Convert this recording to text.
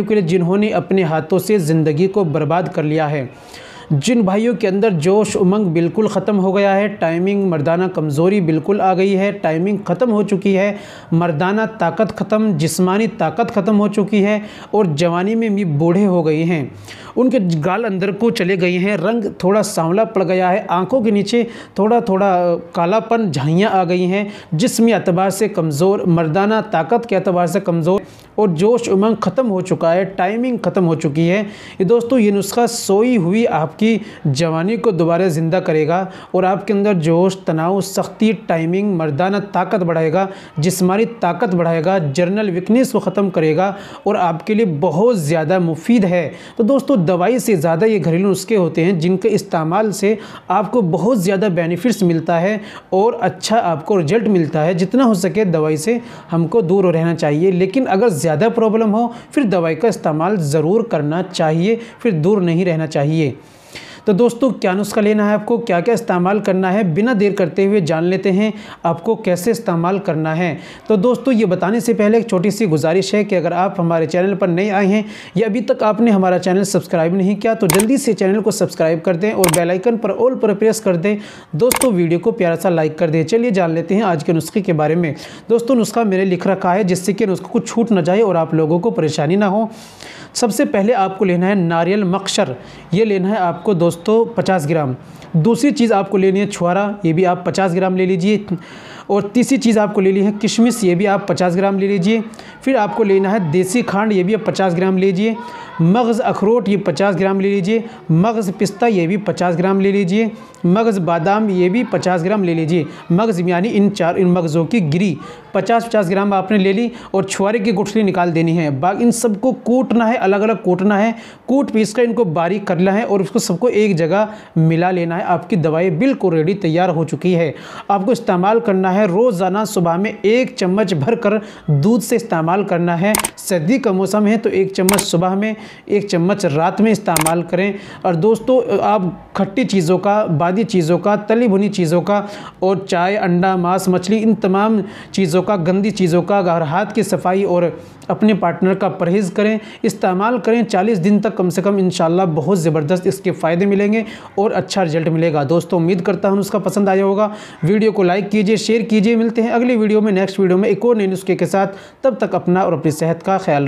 के लिए जिन्होंने अपने हाथों से ज़िंदगी को बर्बाद कर लिया है, जिन भाइयों के अंदर जोश उमंग बिल्कुल ख़त्म हो गया है, टाइमिंग मर्दाना कमज़ोरी बिल्कुल आ गई है, टाइमिंग ख़त्म हो चुकी है, मर्दाना ताकत ख़त्म, जिस्मानी ताकत ख़त्म हो चुकी है और जवानी में भी बूढ़े हो गए हैं, उनके गाल अंदर को चले गए हैं, रंग थोड़ा सांवला पड़ गया है, आंखों के नीचे थोड़ा थोड़ा कालापन, झाइयाँ आ गई हैं, जिस्मी एतबार से कमज़ोर, मर्दाना ताकत के एतबार से कमज़ोर और जोश उमंग ख़त्म हो चुका है, टाइमिंग ख़त्म हो चुकी है। ये दोस्तों ये नुस्खा सोई हुई आपकी जवानी को दोबारा ज़िंदा करेगा और आपके अंदर जोश, तनाव, सख्ती, टाइमिंग, मर्दाना ताकत बढ़ाएगा, जिस्मानी ताकत बढ़ाएगा, जर्नल वीकनेस को ख़त्म करेगा और आपके लिए बहुत ज़्यादा मुफीद है। तो दोस्तों दवाई से ज़्यादा ये घरेलू नुस्खे होते हैं जिनके इस्तेमाल से आपको बहुत ज़्यादा बेनिफिट्स मिलता है और अच्छा आपको रिजल्ट मिलता है। जितना हो सके दवाई से हमको दूर रहना चाहिए, लेकिन अगर ज़्यादा प्रॉब्लम हो फिर दवाई का इस्तेमाल ज़रूर करना चाहिए, फिर दूर नहीं रहना चाहिए। तो दोस्तों क्या नुस्खा लेना है, आपको क्या क्या इस्तेमाल करना है, बिना देर करते हुए जान लेते हैं आपको कैसे इस्तेमाल करना है। तो दोस्तों ये बताने से पहले एक छोटी सी गुजारिश है कि अगर आप हमारे चैनल पर नए आए हैं या अभी तक आपने हमारा चैनल सब्सक्राइब नहीं किया तो जल्दी से चैनल को सब्सक्राइब कर दें और बेल आइकन पर ऑल पर प्रेस कर दें। दोस्तों वीडियो को प्यारा सा लाइक कर दें। चलिए जान लेते हैं आज के नुस्खे के बारे में। दोस्तों नुस्खा मैंने लिख रखा है जिससे कि नुस्खे को छूट ना जाए और आप लोगों को परेशानी ना हो। सबसे पहले आपको लेना है नारियल मक्सर, ये लेना है आपको दोस्तों 50 ग्राम। दूसरी चीज़ आपको लेनी है छुआरा, ये भी आप 50 ग्राम ले लीजिए। और तीसरी चीज़ आपको ले ली है किशमिश, ये भी आप 50 ग्राम ले लीजिए। फिर आपको लेना है देसी खांड, ये भी आप 50 ग्राम लीजिए। मगज़ अखरोट ये 50 ग्राम ले लीजिए। मगज़ पिस्ता ये भी 50 ग्राम ले लीजिए। मगज़ बादाम ये भी 50 ग्राम ले लीजिए। मगज़ यानी इन मगज़ों की गिरी 50-50 ग्राम आपने ले ली और छुआरे की गुठली निकाल देनी है। इन सबको कूटना है, अलग अलग कूटना है, कूट पीस कर इनको बारीक करना है और उसको सबको एक जगह मिला लेना है। आपकी दवाई बिल्कुल रेडी तैयार हो चुकी है। आपको इस्तेमाल करना है रोज़ाना सुबह में 1 चम्मच भर कर दूध से इस्तेमाल करना है। सर्दी का मौसम है तो 1 चम्मच सुबह में, 1 चम्मच रात में इस्तेमाल करें। और दोस्तों आप खट्टी चीज़ों का, बादी चीज़ों का, तली भुनी चीज़ों का और चाय, अंडा, मांस, मछली, इन तमाम चीज़ों का, गंदी चीज़ों का हर हाथ की सफाई और अपने पार्टनर का परहेज़ करें, इस्तेमाल करें 40 दिन तक कम से कम। इंशाल्लाह बहुत ज़बरदस्त इसके फ़ायदे मिलेंगे और अच्छा रिजल्ट मिलेगा। दोस्तों उम्मीद करता हूँ उसका पसंद आया होगा। वीडियो को लाइक कीजिए, शेयर कीजिए। मिलते हैं अगली वीडियो में, नेक्स्ट वीडियो में एक और नए नुस्खे के साथ। तब तक अपना और अपनी सेहत का ख्याल